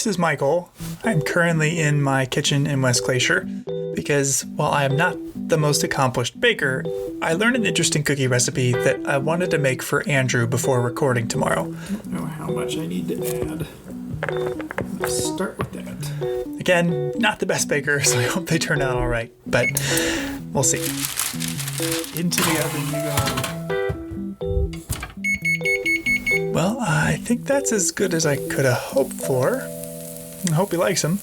This is Michael. I'm currently in my kitchen in West Glacier because while I am not the most accomplished baker, I learned an interesting cookie recipe that I wanted to make for Andrew before recording tomorrow. I don't know how much I need to add. Let's start with that. Again, not the best baker, so I hope they turn out all right, but we'll see. Into the oven you go. Well, I think that's as good as I could have hoped for. I hope he likes them.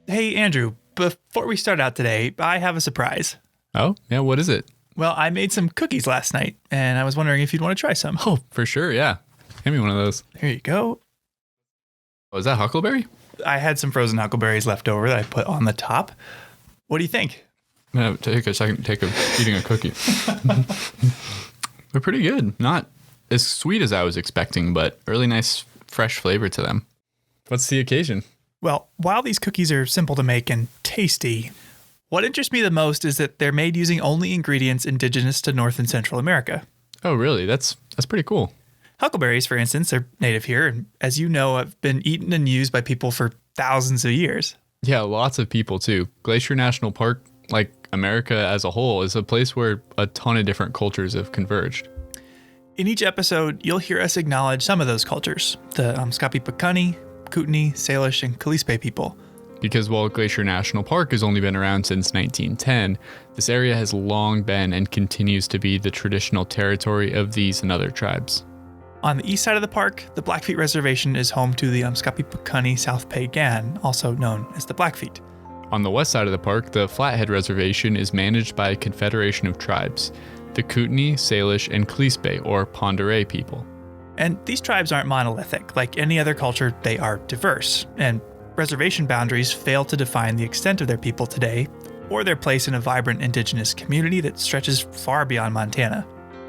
Hey, Andrew, before we start out today, I have a surprise. Oh, yeah, what is it? Well, I made some cookies last night, and I was wondering if you'd want to try some. Oh, for sure, yeah. Give me one of those. Here you go. Oh, is that huckleberry? I had some frozen huckleberries left over that I put on the top. What do you think? I'm going to take a second to take eating a cookie. They're pretty good. Not as sweet as I was expecting, but really nice, fresh flavor to them. What's the occasion? Well, while these cookies are simple to make and tasty, what interests me the most is that they're made using only ingredients indigenous to North and Central America. Oh, really? That's pretty cool. Huckleberries, for instance, are native here, and as you know, have been eaten and used by people for thousands of years. Yeah, lots of people too. Glacier National Park, like America as a whole, is a place where a ton of different cultures have converged. In each episode, you'll hear us acknowledge some of those cultures, the Amskapi-Pekani, Kootenai, Salish, and Kalispé people. Because while Glacier National Park has only been around since 1910, this area has long been and continues to be the traditional territory of these and other tribes. On the east side of the park, the Blackfeet Reservation is home to the Amskapi-Pekani South Peigan, also known as the Blackfeet. On the west side of the park, the Flathead Reservation is managed by a confederation of tribes, the Kootenai, Salish, and Kalispé, or Pend d'Oreille people. And these tribes aren't monolithic. Like any other culture, they are diverse, and reservation boundaries fail to define the extent of their people today, or their place in a vibrant indigenous community that stretches far beyond Montana.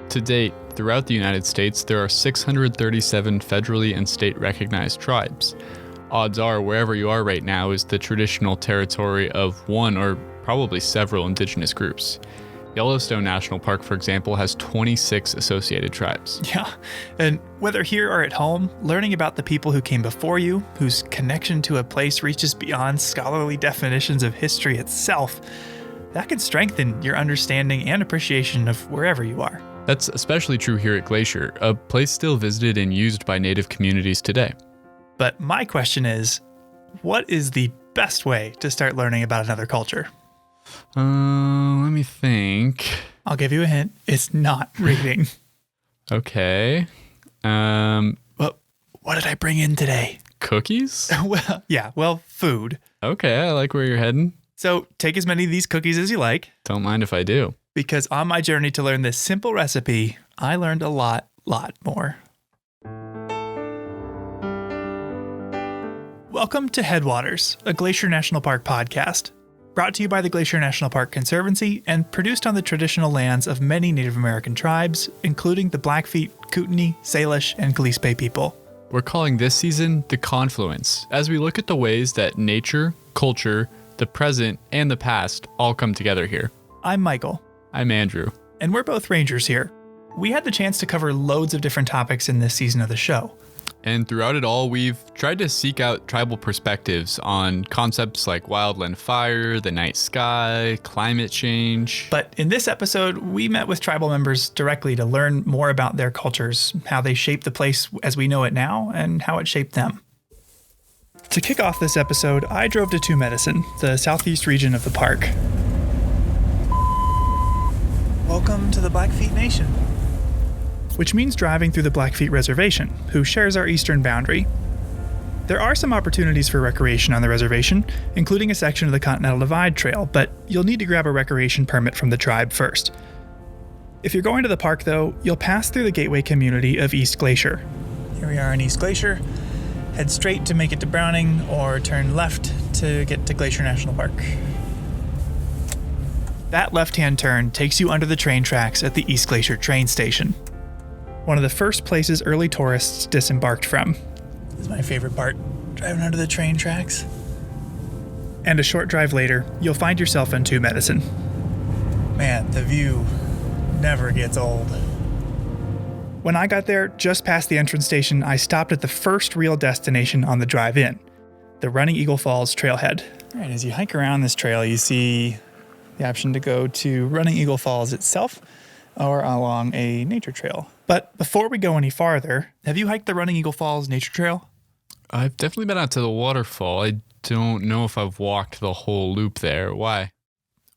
To date, throughout the United States, there are 637 federally and state recognized tribes. Odds are, wherever you are right now is the traditional territory of one or probably several indigenous groups. Yellowstone National Park, for example, has 26 associated tribes. Yeah, and whether here or at home, learning about the people who came before you, whose connection to a place reaches beyond scholarly definitions of history itself, that can strengthen your understanding and appreciation of wherever you are. That's especially true here at Glacier, a place still visited and used by Native communities today. But my question is, what is the best way to start learning about another culture? Let me think. I'll give you a hint. It's not reading. Okay. Well, what did I bring in today? Cookies? Well, food. Okay, I like where you're heading. So take as many of these cookies as you like. Don't mind if I do. Because on my journey to learn this simple recipe, I learned a lot more. Welcome to Headwaters, a Glacier National Park podcast. Brought to you by the Glacier National Park Conservancy and produced on the traditional lands of many Native American tribes, including the Blackfeet, Kootenai, Salish, and Kalispé people. We're calling this season the Confluence, as we look at the ways that nature, culture, the present, and the past all come together here. I'm Michael. I'm Andrew. And we're both rangers here. We had the chance to cover loads of different topics in this season of the show. And throughout it all, we've tried to seek out tribal perspectives on concepts like wildland fire, the night sky, climate change. But in this episode, we met with tribal members directly to learn more about their cultures, how they shape the place as we know it now, and how it shaped them. To kick off this episode, I drove to Two Medicine, the southeast region of the park. Welcome to the Blackfeet Nation. Which means driving through the Blackfeet Reservation, who shares our eastern boundary. There are some opportunities for recreation on the reservation, including a section of the Continental Divide Trail, but you'll need to grab a recreation permit from the tribe first. If you're going to the park, though, you'll pass through the gateway community of East Glacier. Here we are in East Glacier. Head straight to make it to Browning, or turn left to get to Glacier National Park. That left-hand turn takes you under the train tracks at the East Glacier train station. One of the first places early tourists disembarked from. This is my favorite part, driving under the train tracks. And a short drive later, you'll find yourself in Two Medicine. Man, the view never gets old. When I got there, just past the entrance station, I stopped at the first real destination on the drive in, the Running Eagle Falls trailhead. All right, as you hike around this trail, you see the option to go to Running Eagle Falls itself or along a nature trail. But before we go any farther, have you hiked the Running Eagle Falls nature trail? I've definitely been out to the waterfall. I don't know if I've walked the whole loop there. Why?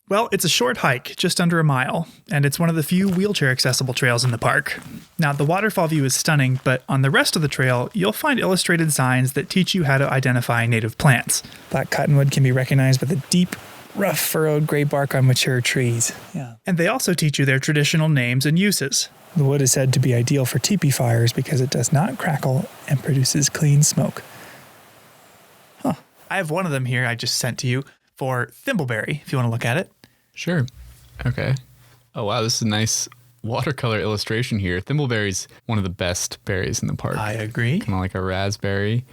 Well, it's a short hike, just under a mile, and it's one of the few wheelchair-accessible trails in the park. Now, the waterfall view is stunning, but on the rest of the trail, you'll find illustrated signs that teach you how to identify native plants. Black cottonwood can be recognized by the deep, rough, furrowed gray bark on mature trees. Yeah. And they also teach you their traditional names and uses. The wood is said to be ideal for teepee fires because it does not crackle and produces clean smoke. Huh. I have one of them here I just sent to you for thimbleberry, if you want to look at it. Sure. Okay. Oh, wow. This is a nice watercolor illustration here. Thimbleberry's one of the best berries in the park. I agree. Kind of like a raspberry.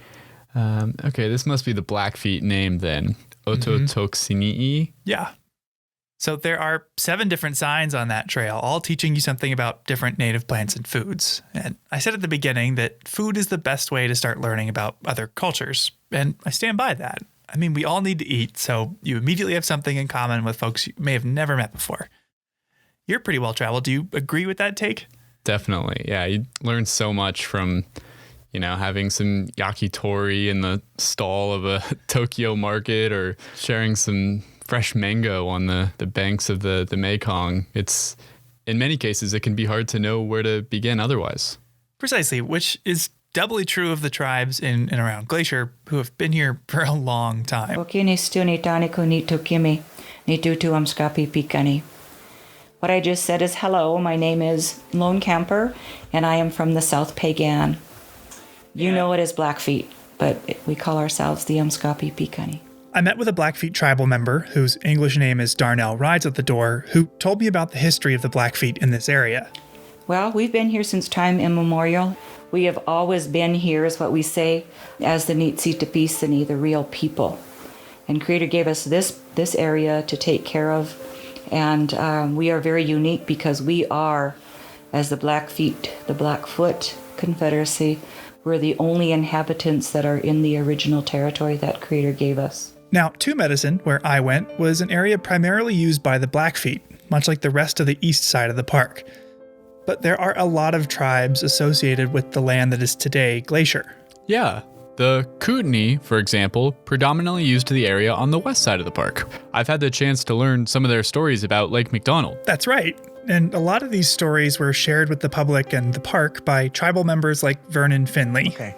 Okay, this must be the Blackfeet name then. Ototoxinii. Yeah. So there are 7 different signs on that trail, all teaching you something about different native plants and foods. And I said at the beginning that food is the best way to start learning about other cultures. And I stand by that. I mean, we all need to eat, so you immediately have something in common with folks you may have never met before. You're pretty well traveled. Do you agree with that take? Definitely. Yeah, you learn so much from, having some yakitori in the stall of a Tokyo market or sharing some fresh mango on the banks of the Mekong. It's, in many cases, it can be hard to know where to begin otherwise. Precisely, which is doubly true of the tribes in and around Glacier who have been here for a long time. What I just said is hello, my name is Lone Camper, and I am from the South Pagan. You know it as Blackfeet, but we call ourselves the Umskapi Pikani. I met with a Blackfeet tribal member, whose English name is Darnell rides at the door, who told me about the history of the Blackfeet in this area. Well, we've been here since time immemorial. We have always been here, is what we say, as the Nitsitapisani, the real people. And Creator gave us this area to take care of. And we are very unique because we are, as the Blackfeet, the Blackfoot Confederacy, we're the only inhabitants that are in the original territory that Creator gave us. Now, Two Medicine, where I went, was an area primarily used by the Blackfeet, much like the rest of the east side of the park. But there are a lot of tribes associated with the land that is today Glacier. Yeah. The Kootenai, for example, predominantly used the area on the west side of the park. I've had the chance to learn some of their stories about Lake McDonald. That's right. And a lot of these stories were shared with the public and the park by tribal members like Vernon Finley. Okay.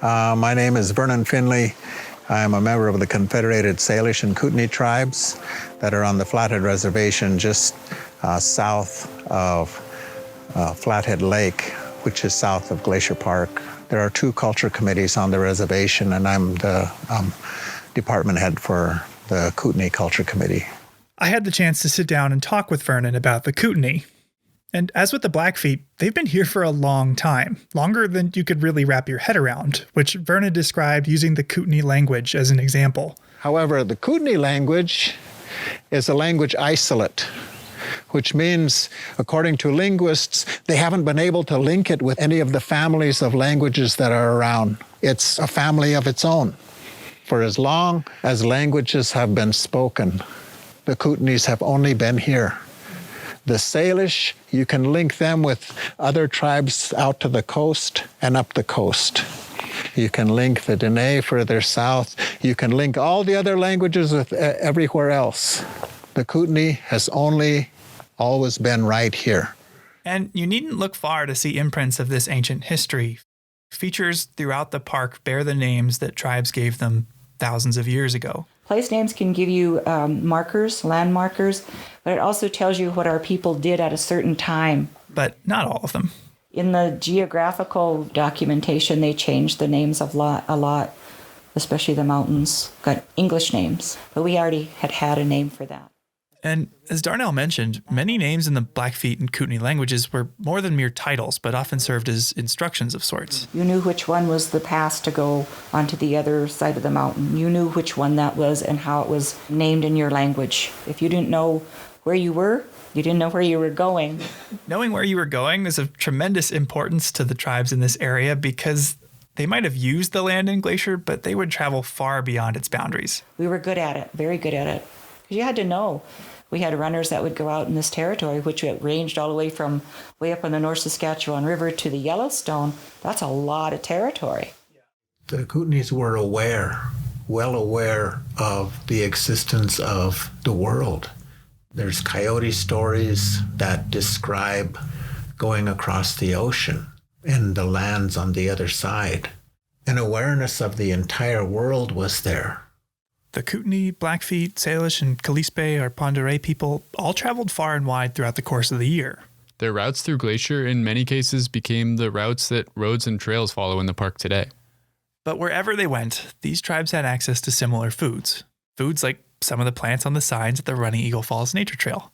My name is Vernon Finley. I am a member of the Confederated Salish and Kootenai tribes that are on the Flathead Reservation just south of Flathead Lake, which is south of Glacier Park. There are 2 culture committees on the reservation, and I'm the department head for the Kootenai Culture Committee. I had the chance to sit down and talk with Vernon about the Kootenai. And as with the Blackfeet, they've been here for a long time, longer than you could really wrap your head around, which Vernon described using the Kootenai language as an example. However, the Kootenai language is a language isolate, which means, according to linguists, they haven't been able to link it with any of the families of languages that are around. It's a family of its own. For as long as languages have been spoken, the Kootenays have only been here. The Salish, you can link them with other tribes out to the coast and up the coast. You can link the Dene further south. You can link all the other languages with everywhere else. The Kootenai has only always been right here. And you needn't look far to see imprints of this ancient history. Features throughout the park bear the names that tribes gave them thousands of years ago. Place names can give you markers, land markers, but it also tells you what our people did at a certain time. But not all of them. In the geographical documentation, they changed the names a lot, especially the mountains got English names, but we already had a name for that. And as Darnell mentioned, many names in the Blackfeet and Kootenai languages were more than mere titles, but often served as instructions of sorts. You knew which one was the pass to go onto the other side of the mountain. You knew which one that was and how it was named in your language. If you didn't know where you were, you didn't know where you were going. Knowing where you were going is of tremendous importance to the tribes in this area because they might have used the land in Glacier, but they would travel far beyond its boundaries. We were good at it, very good at it. Because you had to know. We had runners that would go out in this territory, which ranged all the way from way up on the North Saskatchewan River to the Yellowstone. That's a lot of territory. The Kootenays were well aware of the existence of the world. There's coyote stories that describe going across the ocean and the lands on the other side. An awareness of the entire world was there. The Kootenay, Blackfeet, Salish, and Kalispé or Pend d'Oreille people all traveled far and wide throughout the course of the year. Their routes through Glacier in many cases became the routes that roads and trails follow in the park today. But wherever they went, these tribes had access to similar foods. Foods like some of the plants on the signs at the Running Eagle Falls Nature Trail.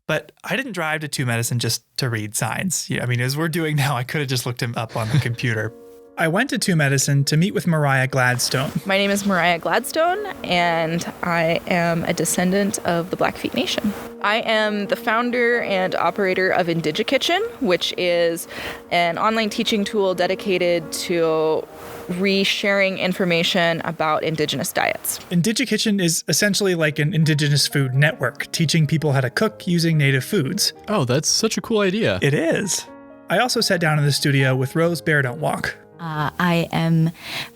But I didn't drive to Two Medicine just to read signs. Yeah, I mean, as we're doing now, I could have just looked him up on the computer. I went to Two Medicine to meet with Mariah Gladstone. My name is Mariah Gladstone, and I am a descendant of the Blackfeet Nation. I am the founder and operator of IndigiKitchen, which is an online teaching tool dedicated to re-sharing information about indigenous diets. IndigiKitchen is essentially like an indigenous food network, teaching people how to cook using native foods. Oh, that's such a cool idea. It is. I also sat down in the studio with Rose Bear Don't Walk. I am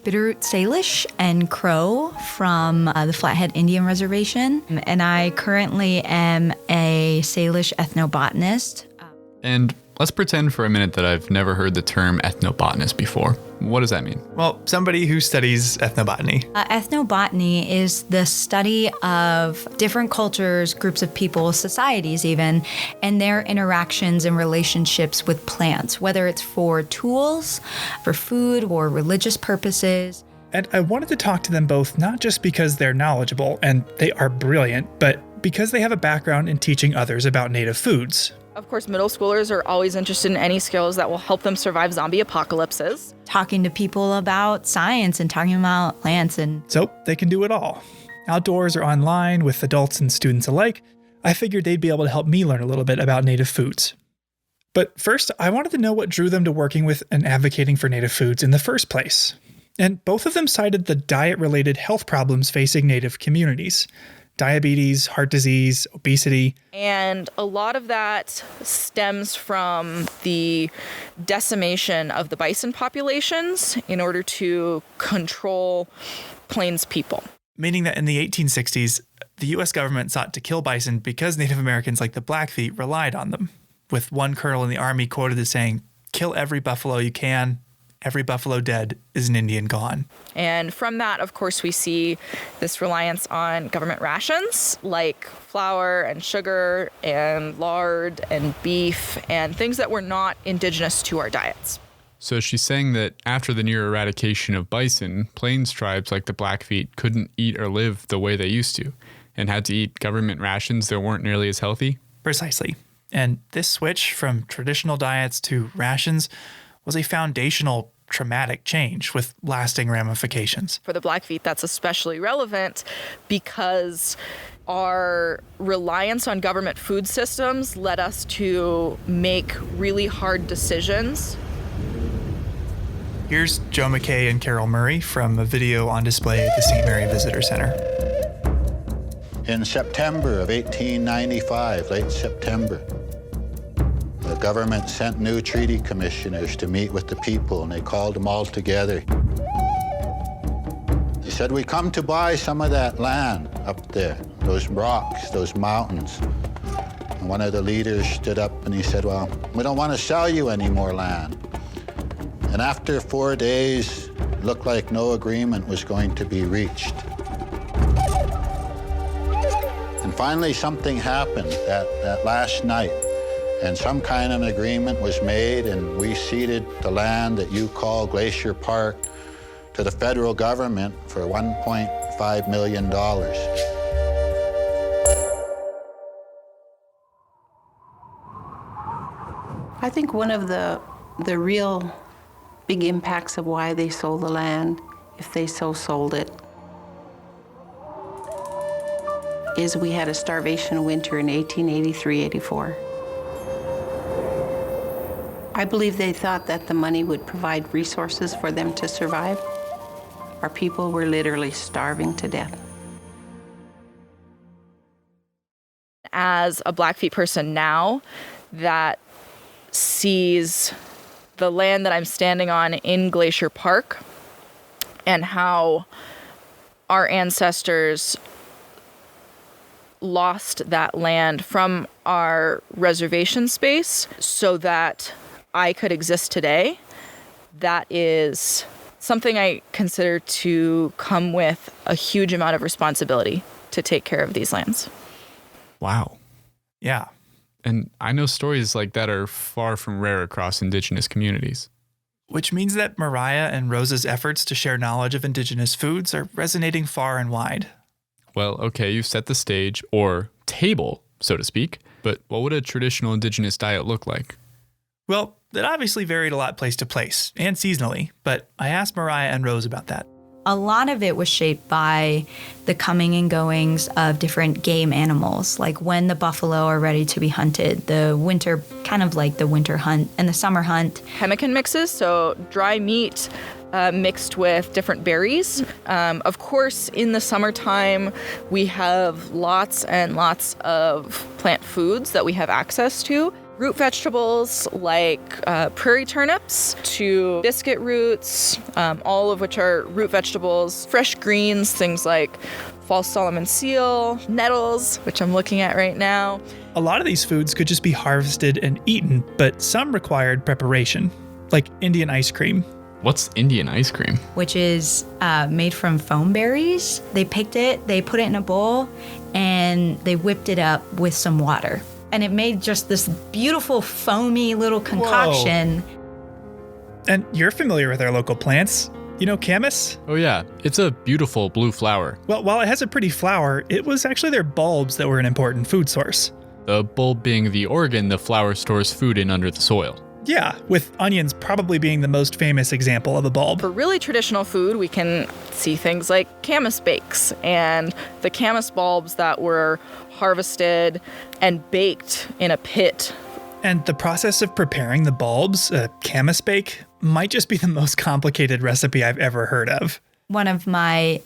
Bitterroot Salish and Crow from the Flathead Indian Reservation, and I currently am a Salish ethnobotanist. And let's pretend for a minute that I've never heard the term ethnobotanist before. What does that mean? Well, somebody who studies ethnobotany. Ethnobotany is the study of different cultures, groups of people, societies even, and their interactions and relationships with plants, whether it's for tools, for food, or religious purposes. And I wanted to talk to them both not just because they're knowledgeable, and they are brilliant, but because they have a background in teaching others about native foods. Of course, middle schoolers are always interested in any skills that will help them survive zombie apocalypses. Talking to people about science and talking about plants and... So they can do it all. Outdoors or online with adults and students alike, I figured they'd be able to help me learn a little bit about native foods. But first, I wanted to know what drew them to working with and advocating for native foods in the first place. And both of them cited the diet-related health problems facing native communities. Diabetes, heart disease, obesity. And a lot of that stems from the decimation of the bison populations in order to control Plains people. Meaning that in the 1860s, the U.S. government sought to kill bison because Native Americans like the Blackfeet relied on them, with one colonel in the Army quoted as saying, "Kill every buffalo you can. Every buffalo dead is an Indian gone." And from that, of course, we see this reliance on government rations like flour and sugar and lard and beef and things that were not indigenous to our diets. So she's saying that after the near eradication of bison, Plains tribes like the Blackfeet couldn't eat or live the way they used to and had to eat government rations that weren't nearly as healthy? Precisely. And this switch from traditional diets to rations was a foundational traumatic change with lasting ramifications. For the Blackfeet, that's especially relevant because our reliance on government food systems led us to make really hard decisions. Here's Joe McKay and Carol Murray from a video on display at the St. Mary Visitor Center. In September of 1895, late September, the government sent new treaty commissioners to meet with the people, and they called them all together. They said, "We come to buy some of that land up there, those rocks, those mountains." And one of the leaders stood up and he said, "Well, we don't want to sell you any more land." And after 4 days, it looked like no agreement was going to be reached. And finally, something happened that last night. And some kind of an agreement was made, and we ceded the land that you call Glacier Park to the federal government for $1.5 million. I think one of the real big impacts of why they sold the land, if they so sold it, is we had a starvation winter in 1883-84. I believe they thought that the money would provide resources for them to survive. Our people were literally starving to death. As a Blackfeet person now that sees the land that I'm standing on in Glacier Park and how our ancestors lost that land from our reservation space so that I could exist today, that is something I consider to come with a huge amount of responsibility to take care of these lands. Wow. Yeah. And I know stories like that are far from rare across Indigenous communities. Which means that Mariah and Rosa's efforts to share knowledge of Indigenous foods are resonating far and wide. Well, okay, you've set the stage, or table, so to speak, but what would a traditional Indigenous diet look like? Well, it obviously varied a lot place to place and seasonally, but I asked Mariah and Rose about that. A lot of it was shaped by the coming and goings of different game animals, like when the buffalo are ready to be hunted, the winter, kind of like the winter hunt and the summer hunt. Pemmican mixes, so dry meat mixed with different berries. Of course, in the summertime, we have lots and lots of plant foods that we have access to. Root vegetables like prairie turnips to biscuit roots, all of which are root vegetables. Fresh greens, things like false Solomon seal, nettles, which I'm looking at right now. A lot of these foods could just be harvested and eaten, but some required preparation, like Indian ice cream. What's Indian ice cream? Which is made from foam berries. They picked it, they put it in a bowl, and they whipped it up with some water. And it made just this beautiful, foamy little concoction. Whoa. And you're familiar with our local plants. You know camas? Oh yeah, it's a beautiful blue flower. Well, while it has a pretty flower, it was actually their bulbs that were an important food source. The bulb being the organ the flower stores food in under the soil. Yeah, with onions probably being the most famous example of a bulb. For really traditional food, we can see things like camas bakes and the camas bulbs that were harvested and baked in a pit. And the process of preparing the bulbs, a camas bake, might just be the most complicated recipe I've ever heard of. One of my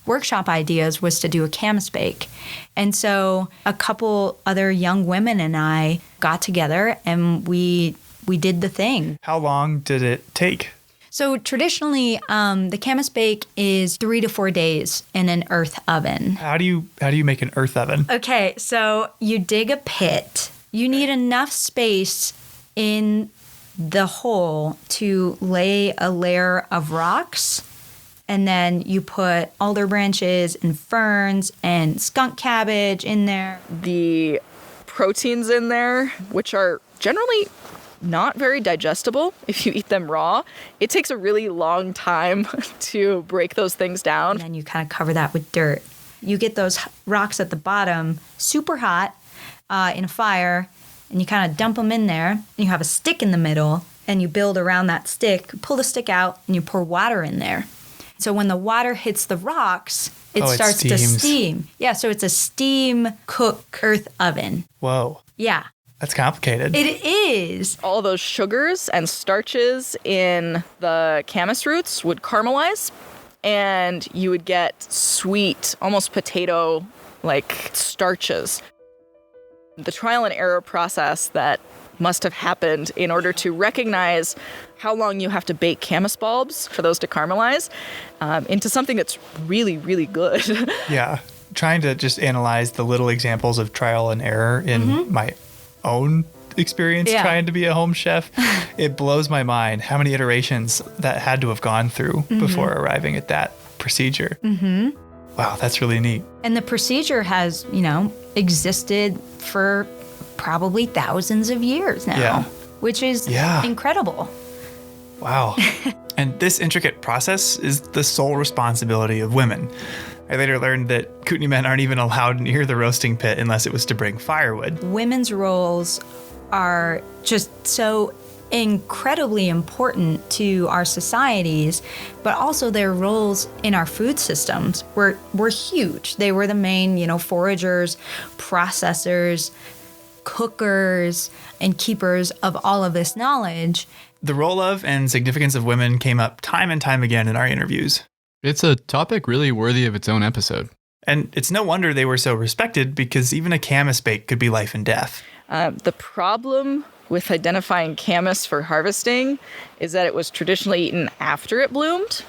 workshop ideas was to do a camas bake. And so a couple other young women and I got together and we did the thing. How long did it take? So traditionally, the camas bake is 3 to 4 days in an earth oven. How do you make an earth oven? Okay, so you dig a pit. You need enough space in the hole to lay a layer of rocks. And then you put alder branches and ferns and skunk cabbage in there. The proteins in there, which are generally not very digestible if you eat them raw. It takes a really long time to break those things down. And then you kind of cover that with dirt. You get those rocks at the bottom super hot in a fire, and you kind of dump them in there. And you have a stick in the middle, and you build around that stick, pull the stick out, and you pour water in there. So when the water hits the rocks, it starts to steam. Yeah, so it's a steam cook earth oven. Whoa. Yeah. That's complicated. It is. All those sugars and starches in the camas roots would caramelize, and you would get sweet, almost potato-like starches. The trial and error process that must have happened in order to recognize how long you have to bake camas bulbs for those to caramelize into something that's really, really good. Yeah. Trying to just analyze the little examples of trial and error in my own experience trying to be a home chef, it blows my mind how many iterations that had to have gone through before arriving at that procedure. Wow, that's really neat. And the procedure has, existed for probably thousands of years now, which is incredible. Wow. And this intricate process is the sole responsibility of women. I later learned that Kootenai men aren't even allowed near the roasting pit unless it was to bring firewood. Women's roles are just so incredibly important to our societies, but also their roles in our food systems were huge. They were the main, foragers, processors, cookers, and keepers of all of this knowledge. The role of and significance of women came up time and time again in our interviews. It's a topic really worthy of its own episode. And it's no wonder they were so respected, because even a camas bake could be life and death. The problem with identifying camas for harvesting is that it was traditionally eaten after it bloomed.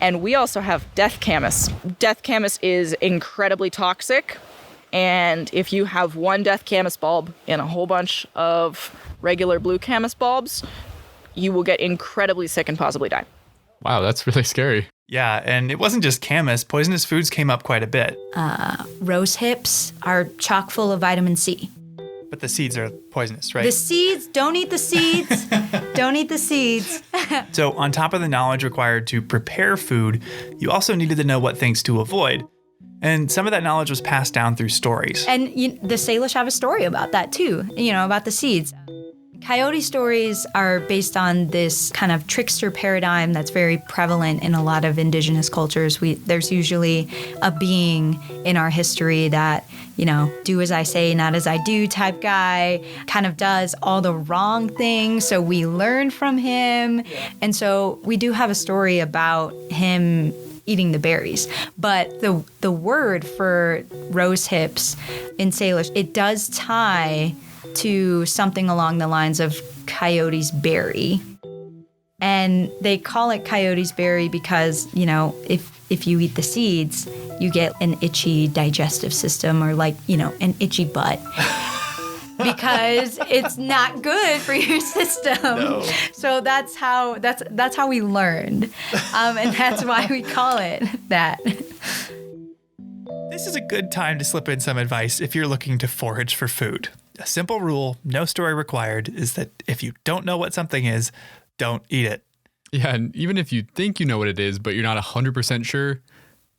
And we also have death camas. Death camas is incredibly toxic. And if you have one death camas bulb in a whole bunch of regular blue camas bulbs, you will get incredibly sick and possibly die. Wow, that's really scary. Yeah, and it wasn't just camas. Poisonous foods came up quite a bit. Rose hips are chock full of vitamin C. But the seeds are poisonous, right? The seeds, don't eat the seeds. Don't eat the seeds. So on top of the knowledge required to prepare food, you also needed to know what things to avoid. And some of that knowledge was passed down through stories. And the Salish have a story about that too, about the seeds. Coyote stories are based on this kind of trickster paradigm that's very prevalent in a lot of indigenous cultures. There's usually a being in our history that, do as I say, not as I do type guy, kind of does all the wrong things. So we learn from him. And so we do have a story about him eating the berries. But the word for rose hips in Salish, it does tie to something along the lines of coyote's berry. And they call it coyote's berry because, if you eat the seeds, you get an itchy digestive system, or an itchy butt. Because it's not good for your system. No. So that's how we learned. And that's why we call it that. This is a good time to slip in some advice if you're looking to forage for food. A simple rule, no story required, is that if you don't know what something is, don't eat it. Yeah, and even if you think you know what it is, but you're not 100% sure,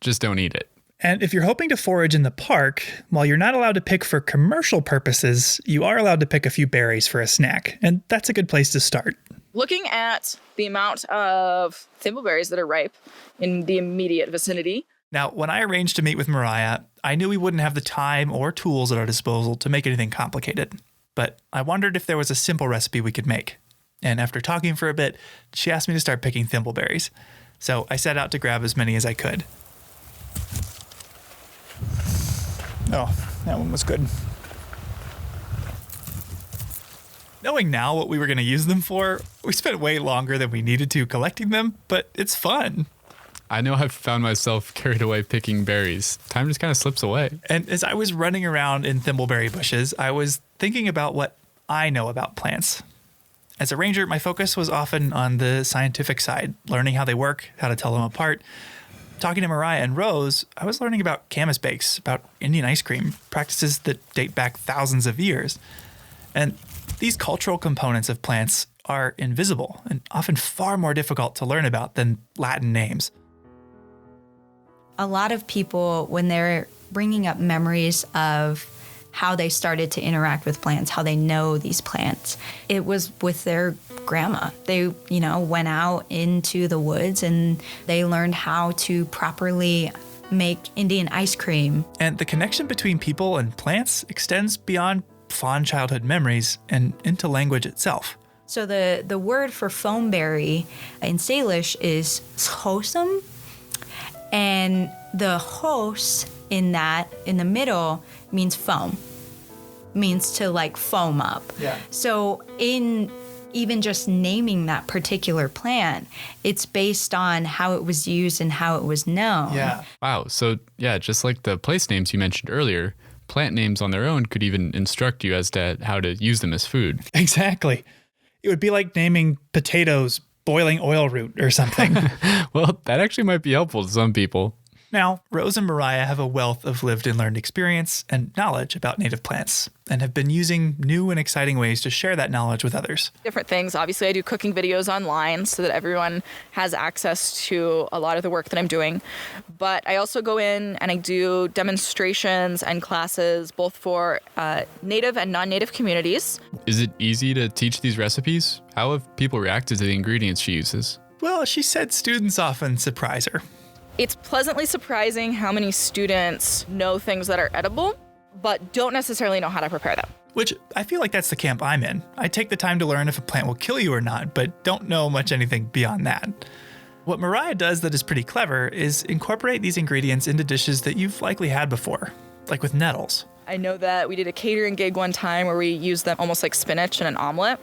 just don't eat it. And if you're hoping to forage in the park, while you're not allowed to pick for commercial purposes, you are allowed to pick a few berries for a snack, and that's a good place to start. Looking at the amount of thimbleberries that are ripe in the immediate vicinity. Now, when I arranged to meet with Mariah, I knew we wouldn't have the time or tools at our disposal to make anything complicated. But I wondered if there was a simple recipe we could make. And after talking for a bit, she asked me to start picking thimbleberries. So I set out to grab as many as I could. Oh, that one was good. Knowing now what we were going to use them for, we spent way longer than we needed to collecting them, but it's fun. I know I've found myself carried away picking berries. Time just kind of slips away. And as I was running around in thimbleberry bushes, I was thinking about what I know about plants. As a ranger, my focus was often on the scientific side, learning how they work, how to tell them apart. Talking to Mariah and Rose, I was learning about camas bakes, about Indian ice cream, practices that date back thousands of years. And these cultural components of plants are invisible and often far more difficult to learn about than Latin names. A lot of people, when they're bringing up memories of how they started to interact with plants, how they know these plants, it was with their grandma. They, went out into the woods and they learned how to properly make Indian ice cream. And the connection between people and plants extends beyond fond childhood memories and into language itself. So the word for foamberry in Salish is schosem. And the hos in the middle means foam, means to foam up. Yeah. So in even just naming that particular plant, it's based on how it was used and how it was known. Yeah. Wow. So yeah, just like the place names you mentioned earlier, plant names on their own could even instruct you as to how to use them as food. Exactly. It would be like naming potatoes boiling oil root or something. Well, that actually might be helpful to some people. Now, Rose and Mariah have a wealth of lived and learned experience and knowledge about native plants and have been using new and exciting ways to share that knowledge with others. Different things. Obviously, I do cooking videos online so that everyone has access to a lot of the work that I'm doing. But I also go in and I do demonstrations and classes both for native and non-native communities. Is it easy to teach these recipes? How have people reacted to the ingredients she uses? Well, she said students often surprise her. It's pleasantly surprising how many students know things that are edible, but don't necessarily know how to prepare them. Which I feel like that's the camp I'm in. I take the time to learn if a plant will kill you or not, but don't know much anything beyond that. What Mariah does that is pretty clever is incorporate these ingredients into dishes that you've likely had before, like with nettles. I know that we did a catering gig one time where we used them almost like spinach in an omelet.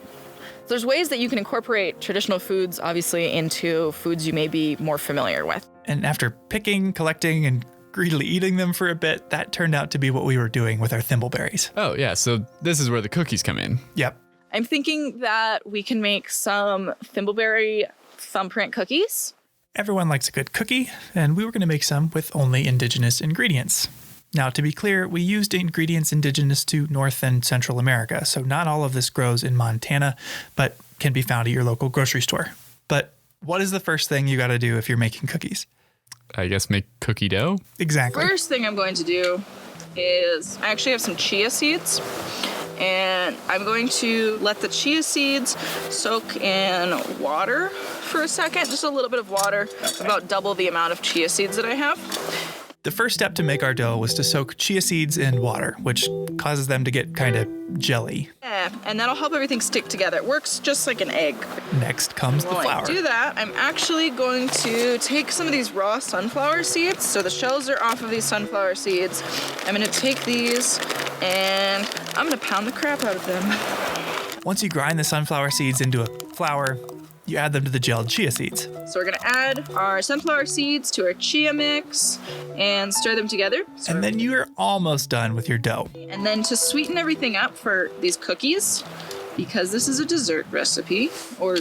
There's ways that you can incorporate traditional foods, obviously, into foods you may be more familiar with. And after picking, collecting, and greedily eating them for a bit, that turned out to be what we were doing with our thimbleberries. Oh, yeah, so this is where the cookies come in. Yep. I'm thinking that we can make some thimbleberry thumbprint cookies. Everyone likes a good cookie, and we were going to make some with only indigenous ingredients. Now, to be clear, we used ingredients indigenous to North and Central America, so not all of this grows in Montana, but can be found at your local grocery store. But what is the first thing you got to do if you're making cookies? I guess make cookie dough? Exactly. First thing I'm going to do is I actually have some chia seeds, and I'm going to let the chia seeds soak in water for a second, just a little bit of water, about double the amount of chia seeds that I have. The first step to make our dough was to soak chia seeds in water, which causes them to get kind of jelly. Yeah, and that'll help everything stick together. It works just like an egg. Next comes the While flour. I do that, I'm actually going to take some of these raw sunflower seeds. So the shells are off of these sunflower seeds. I'm going to take these and I'm going to pound the crap out of them. Once you grind the sunflower seeds into a flour, you add them to the gelled chia seeds. So we're going to add our sunflower seeds to our chia mix and stir them together. And then you're almost done with your dough. And then to sweeten everything up for these cookies, because this is a dessert recipe or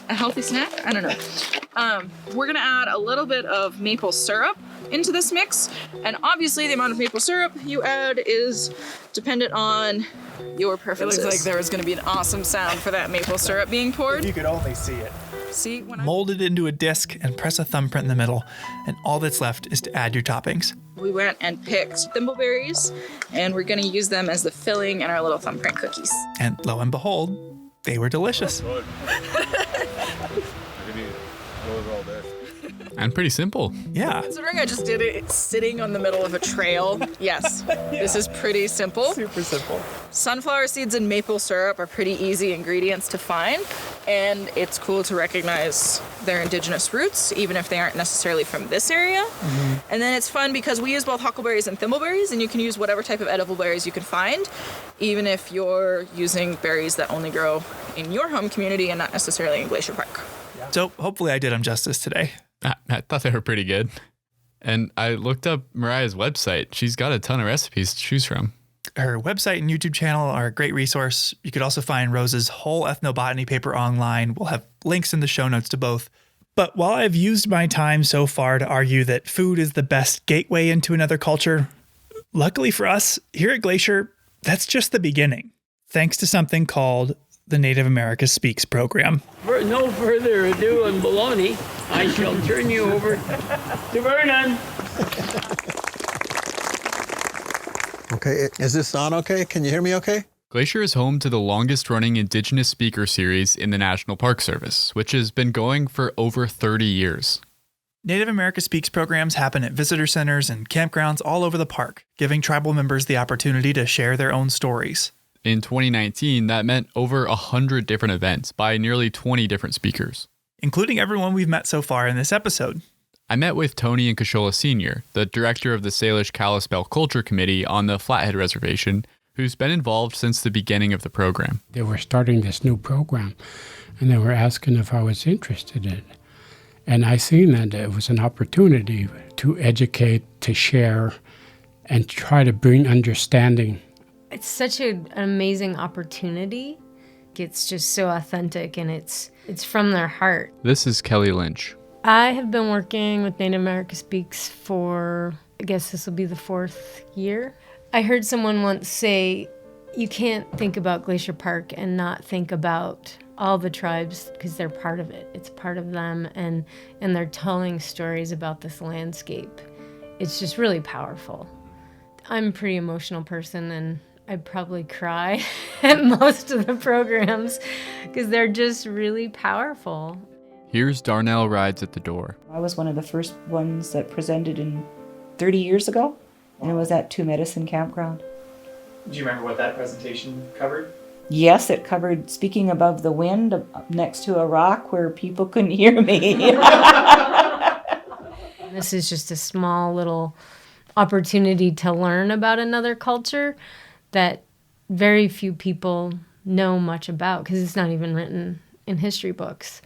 a healthy snack, I don't know. We're going to add a little bit of maple syrup into this mix. And obviously the amount of maple syrup you add is dependent on your preferences. It looks like there was going to be an awesome sound for that maple syrup being poured. If you could only see it. See, Mold it into a disc and press a thumbprint in the middle, and all that's left is to add your toppings. We went and picked thimbleberries, and we're going to use them as the filling in our little thumbprint cookies. And lo and behold, they were delicious. And pretty simple. Yeah. Considering I just did it sitting on the middle of a trail, yes, this is pretty simple. Super simple. Sunflower seeds and maple syrup are pretty easy ingredients to find, and it's cool to recognize their indigenous roots, even if they aren't necessarily from this area. Mm-hmm. And then it's fun because we use both huckleberries and thimbleberries, and you can use whatever type of edible berries you can find, even if you're using berries that only grow in your home community and not necessarily in Glacier Park. Yeah. So hopefully I did them justice today. I thought they were pretty good. And I looked up Mariah's website. She's got a ton of recipes to choose from. Her website and YouTube channel are a great resource. You could also find Rose's whole ethnobotany paper online. We'll have links in the show notes to both. But while I've used my time so far to argue that food is the best gateway into another culture, luckily for us, here at Glacier, that's just the beginning. Thanks to something called the Native America Speaks program. For no further ado and baloney, I shall turn you over to Vernon. Okay, is this on okay? Can you hear me okay? Glacier is home to the longest running Indigenous speaker series in the National Park Service, which has been going for over 30 years. Native America Speaks programs happen at visitor centers and campgrounds all over the park, giving tribal members the opportunity to share their own stories. In 2019, that meant over 100 different events by nearly 20 different speakers, including everyone we've met so far in this episode. I met with Tony Incashola Sr., the director of the Salish Kalispel Culture Committee on the Flathead Reservation, who's been involved since the beginning of the program. They were starting this new program, and they were asking if I was interested in it. And I seen that it was an opportunity to educate, to share, and try to bring understanding. It's such an amazing opportunity. It's just so authentic, and it's from their heart. This is Kelly Lynch. I have been working with Native America Speaks for, I guess this will be the 4th year. I heard someone once say, you can't think about Glacier Park and not think about all the tribes because they're part of it. It's part of them, and they're telling stories about this landscape. It's just really powerful. I'm a pretty emotional person, and I'd probably cry at most of the programs because they're just really powerful. Here's Darnell rides at the door. I was one of the first ones that presented in 30 years ago, and it was at Two Medicine Campground. Do you remember what that presentation covered? Yes, it covered speaking above the wind next to a rock where people couldn't hear me. This is just a small little opportunity to learn about another culture that very few people know much about because it's not even written in history books.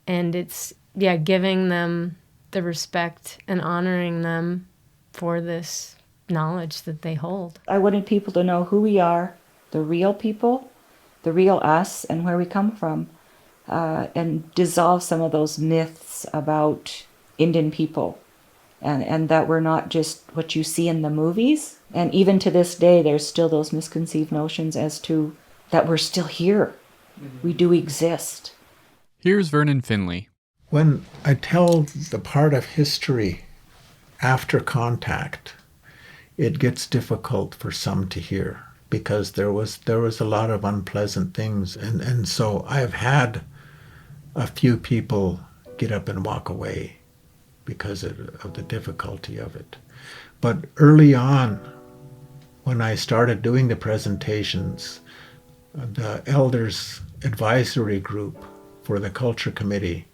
And it's, giving them the respect and honoring them for this knowledge that they hold. I wanted people to know who we are, the real people, the real us, and where we come from, and dissolve some of those myths about Indian people, and that we're not just what you see in the movies. And even to this day, there's still those misconceived notions as to that we're still here. Mm-hmm. We do exist. Here's Vernon Finley. When I tell the part of history after contact, it gets difficult for some to hear because there was a lot of unpleasant things. And so I've had a few people get up and walk away because of the difficulty of it. But early on, when I started doing the presentations, the Elders Advisory Group for the Culture Committee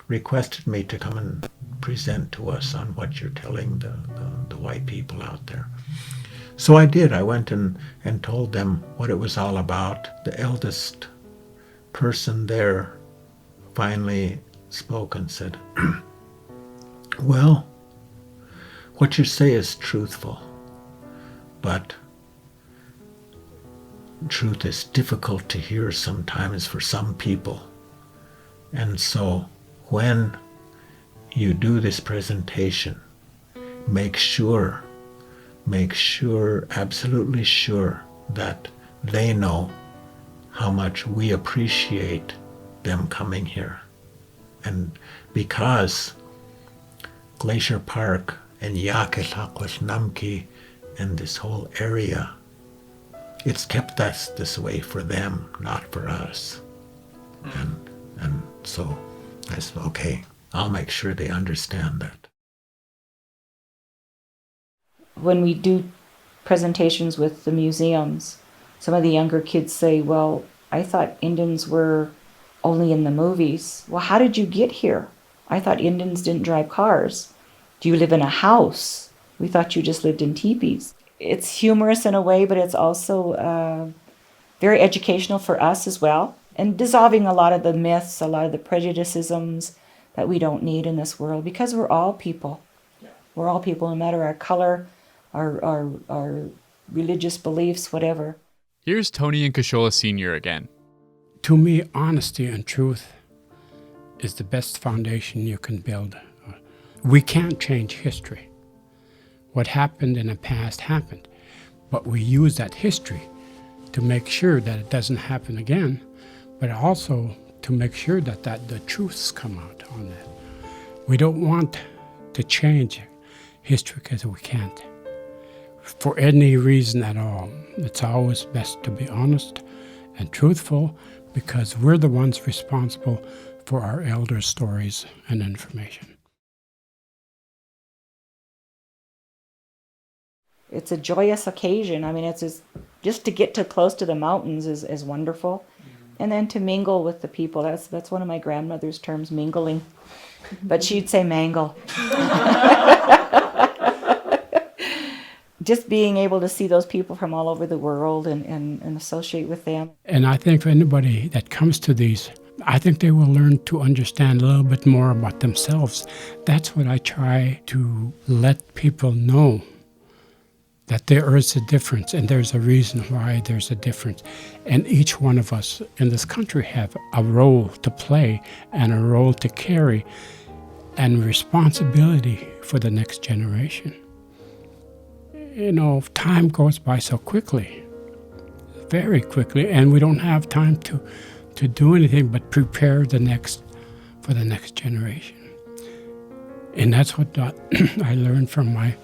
requested me to come and present to us on what you're telling the white people out there. So I did. I went and told them what it was all about. The eldest person there finally spoke and said, well, what you say is truthful, but truth is difficult to hear sometimes for some people. And so when you do this presentation, make sure, absolutely sure that they know how much we appreciate them coming here. And because Glacier Park and Yakitlakwas and this whole area, it's kept us this way for them, not for us. And so I said, okay, I'll make sure they understand that. When we do presentations with the museums, some of the younger kids say, well, I thought Indians were only in the movies. Well, how did you get here? I thought Indians didn't drive cars. Do you live in a house? We thought you just lived in teepees. It's humorous in a way, but it's also very educational for us as well, and dissolving a lot of the myths, a lot of the prejudicisms that we don't need in this world, because we're all people. Yeah. We're all people, no matter our color, our religious beliefs, whatever. Here's Tony Incashola Sr. again. To me, honesty and truth is the best foundation you can build. We can't change history. What happened in the past happened, but we use that history to make sure that it doesn't happen again, but also to make sure that the truths come out on that. We don't want to change history because we can't. For any reason at all, it's always best to be honest and truthful because we're the ones responsible for our elders' stories and information. It's a joyous occasion. I mean, it's just to get close to the mountains is wonderful. And then to mingle with the people. That's one of my grandmother's terms, mingling. But she'd say mangle. Just being able to see those people from all over the world and associate with them. And I think for anybody that comes to these, I think they will learn to understand a little bit more about themselves. That's what I try to let people know, that there is a difference and there's a reason why there's a difference. And each one of us in this country have a role to play and a role to carry. and responsibility for the next generation. Time goes by so quickly, very quickly, and we don't have time to do anything but prepare for the next generation. And that's what I learned from my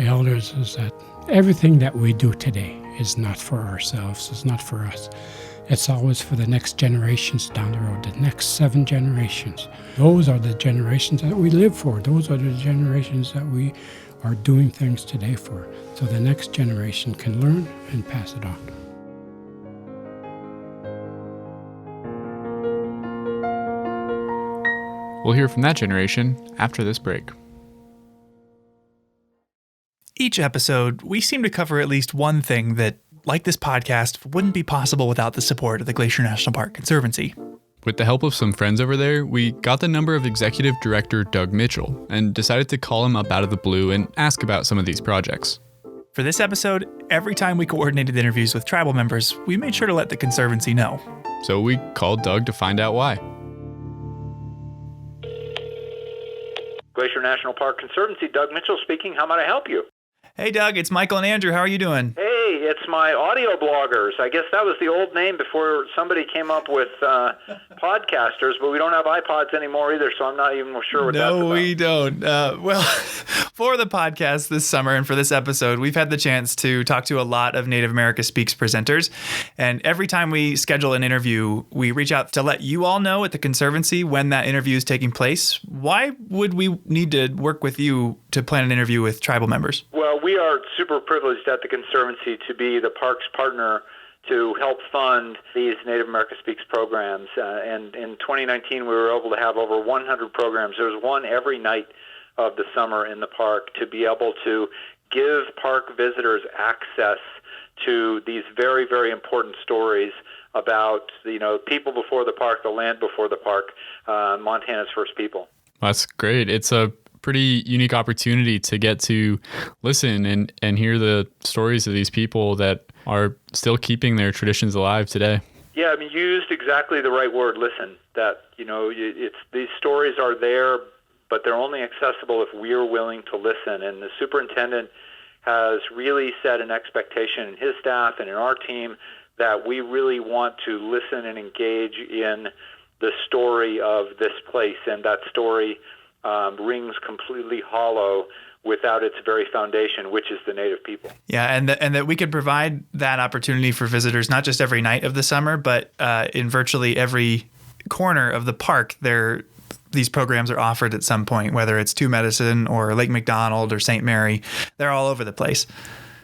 elders, is that everything that we do today is not for ourselves, it's not for us. It's always for the next generations down the road, the next 7 generations. Those are the generations that we live for. Those are the generations that we are doing things today for. So the next generation can learn and pass it on. We'll hear from that generation after this break. Each episode, we seem to cover at least one thing that, like this podcast, wouldn't be possible without the support of the Glacier National Park Conservancy. With the help of some friends over there, we got the number of Executive Director Doug Mitchell and decided to call him up out of the blue and ask about some of these projects. For this episode, every time we coordinated interviews with tribal members, we made sure to let the Conservancy know. So we called Doug to find out why. Glacier National Park Conservancy, Doug Mitchell speaking. How might I help you? Hey, Doug, it's Michael and Andrew. How are you doing? Hey, it's my audio bloggers. I guess that was the old name before somebody came up with podcasters, but we don't have iPods anymore either, so I'm not even sure what that's about. No, we don't. Well, for the podcast this summer and for this episode, we've had the chance to talk to a lot of Native America Speaks presenters, and every time we schedule an interview, we reach out to let you all know at the Conservancy when that interview is taking place. Why would we need to work with you to plan an interview with tribal members? Well, we are super privileged at the Conservancy to be the park's partner to help fund these Native America Speaks programs. And in 2019, we were able to have over 100 programs. There's one every night of the summer in the park to be able to give park visitors access to these very, very important stories about, people before the park, the land before the park, Montana's first people. That's great. It's a pretty unique opportunity to get to listen and hear the stories of these people that are still keeping their traditions alive today. Yeah, you used exactly the right word, listen. That, it's these stories are there, but they're only accessible if we're willing to listen. And the superintendent has really set an expectation in his staff and in our team that we really want to listen and engage in the story of this place, and that story rings completely hollow without its very foundation, which is the Native people. Yeah, and that we could provide that opportunity for visitors, not just every night of the summer, but in virtually every corner of the park. These programs are offered at some point, whether it's Two Medicine or Lake McDonald or St. Mary. They're all over the place.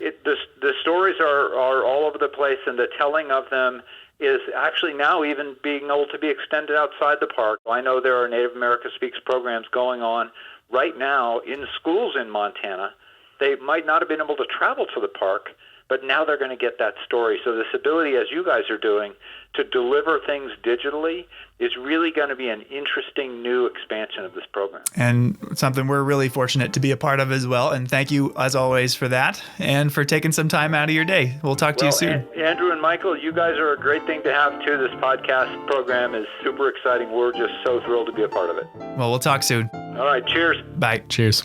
The stories are all over the place, and the telling of them is actually now even being able to be extended outside the park. I know there are Native America Speaks programs going on right now in schools in Montana. They might not have been able to travel to the park, but now they're going to get that story. So this ability, as you guys are doing, to deliver things digitally is really going to be an interesting new expansion of this program. And something we're really fortunate to be a part of as well. And thank you, as always, for that and for taking some time out of your day. We'll talk to you soon. Andrew and Michael, you guys are a great thing to have, too. This podcast program is super exciting. We're just so thrilled to be a part of it. Well, we'll talk soon. All right. Cheers. Bye. Cheers.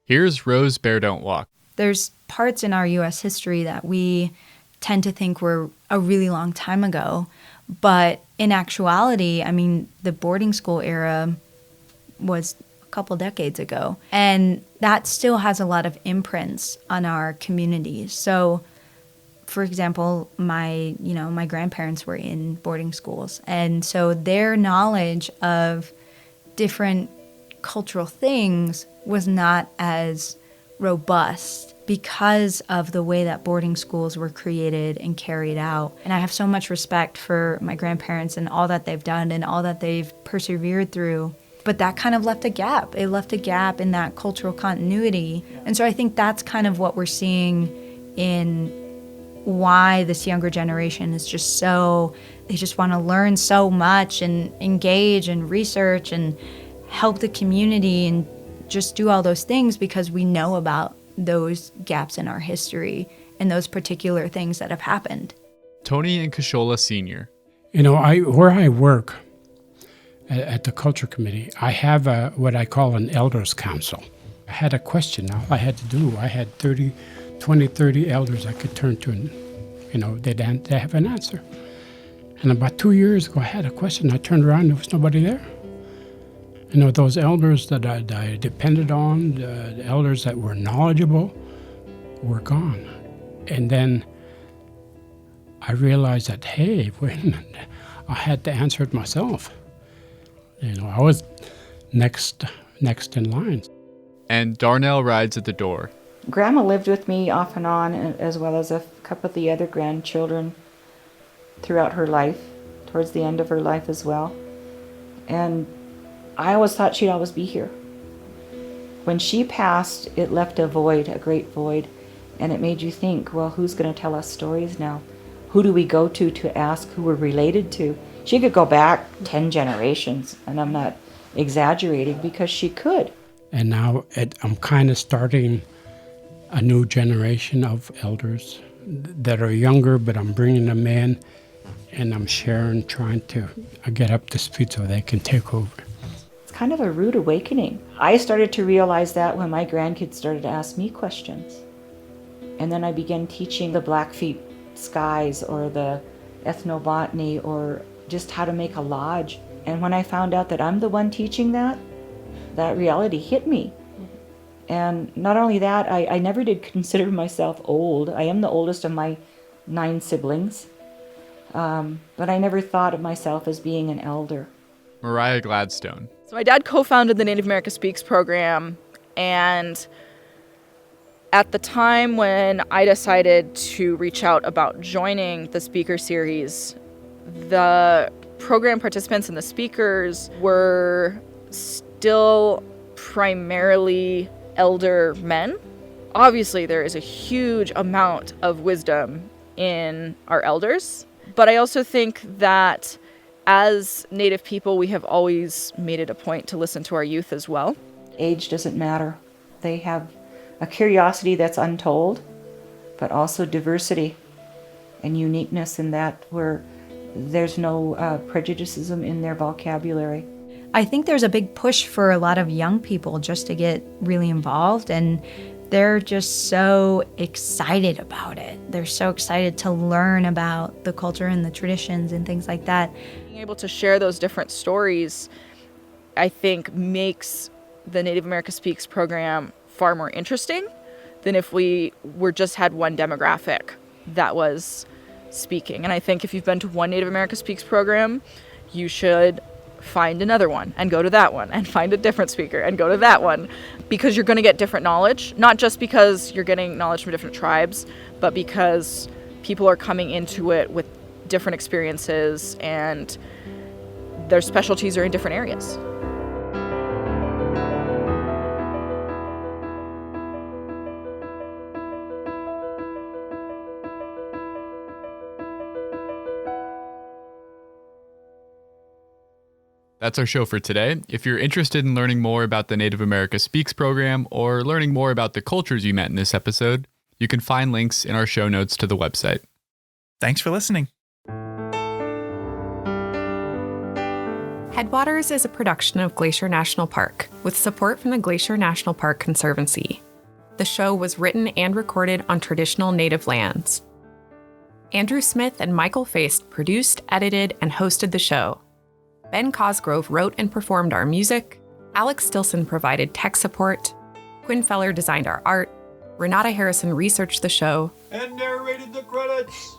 Here's Rose Bear Don't Walk. There's parts in our U.S. history that we tend to think were a really long time ago. But in actuality, the boarding school era was a couple decades ago. And that still has a lot of imprints on our communities. So, for example, my grandparents were in boarding schools. And so their knowledge of different cultural things was not as robust because of the way that boarding schools were created and carried out. And I have so much respect for my grandparents and all that they've done and all that they've persevered through. But that kind of left a gap. It left a gap in that cultural continuity. And so I think that's kind of what we're seeing in why this younger generation is just they just want to learn so much and engage and research and help the community and just do all those things because we know about those gaps in our history and those particular things that have happened. Tony Incashola Sr. Where I work, at the Culture Committee, I have what I call an Elders Council. I had a question. All I had to do, I had 30 elders I could turn to, and they'd have an answer. And about 2 years ago, I had a question. I turned around, there was nobody there. Those elders that I depended on, the elders that were knowledgeable, were gone. And then I realized that, hey, wait a minute, I had to answer it myself. I was next in line. And Darnell rides at the door. Grandma lived with me off and on, as well as a couple of the other grandchildren throughout her life, towards the end of her life as well. And I always thought she'd always be here. When she passed, it left a void, a great void, and it made you think, well, who's going to tell us stories now? Who do we go to ask who we're related to? She could go back 10 generations, and I'm not exaggerating, because she could. And now I'm kind of starting a new generation of elders that are younger, but I'm bringing them in, and I'm sharing, trying to get up to speed so they can take over. It's kind of a rude awakening. I started to realize that when my grandkids started to ask me questions. And then I began teaching the Blackfeet skies or the ethnobotany or just how to make a lodge. And when I found out that I'm the one teaching that reality hit me. And not only that, I never did consider myself old. I am the oldest of my 9 siblings. But I never thought of myself as being an elder. Mariah Gladstone. So my dad co-founded the Native America Speaks program, and at the time when I decided to reach out about joining the speaker series, the program participants and the speakers were still primarily elder men. Obviously, there is a huge amount of wisdom in our elders, but I also think that as Native people, we have always made it a point to listen to our youth as well. Age doesn't matter. They have a curiosity that's untold, but also diversity and uniqueness in that where there's no prejudices in their vocabulary. I think there's a big push for a lot of young people just to get really involved, and they're just so excited about it. They're so excited to learn about the culture and the traditions and things like that. Being able to share those different stories, I think, makes the Native America Speaks program far more interesting than if we just had one demographic that was speaking. And I think if you've been to one Native America Speaks program, you should find another one and go to that one and find a different speaker and go to that one, because you're going to get different knowledge, not just because you're getting knowledge from different tribes, but because people are coming into it with different experiences and their specialties are in different areas. That's our show for today. If you're interested in learning more about the Native America Speaks program or learning more about the cultures you met in this episode, you can find links in our show notes to the website. Thanks for listening. Headwaters is a production of Glacier National Park, with support from the Glacier National Park Conservancy. The show was written and recorded on traditional Native lands. Andrew Smith and Michael Feist produced, edited, and hosted the show. Ben Cosgrove wrote and performed our music. Alex Stilson provided tech support. Quinn Feller designed our art. Renata Harrison researched the show and narrated the credits.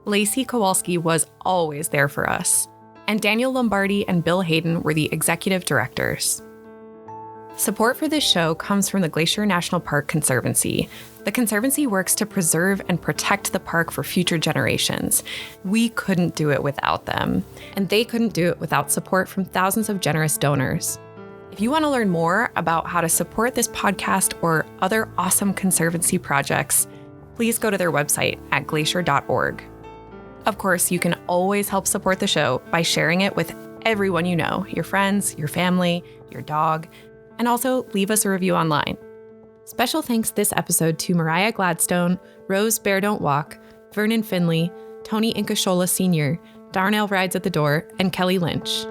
Lacey Kowalski was always there for us. And Daniel Lombardi and Bill Hayden were the executive directors. Support for this show comes from the Glacier National Park Conservancy. The Conservancy works to preserve and protect the park for future generations. We couldn't do it without them, and they couldn't do it without support from thousands of generous donors. If you want to learn more about how to support this podcast or other awesome Conservancy projects, please go to their website at glacier.org. Of course, you can always help support the show by sharing it with everyone you know, your friends, your family, your dog, and also leave us a review online. Special thanks this episode to Mariah Gladstone, Rose Bear Don't Walk, Vernon Finley, Tony Incashola Sr., Darnell Rides at the Door, and Kelly Lynch.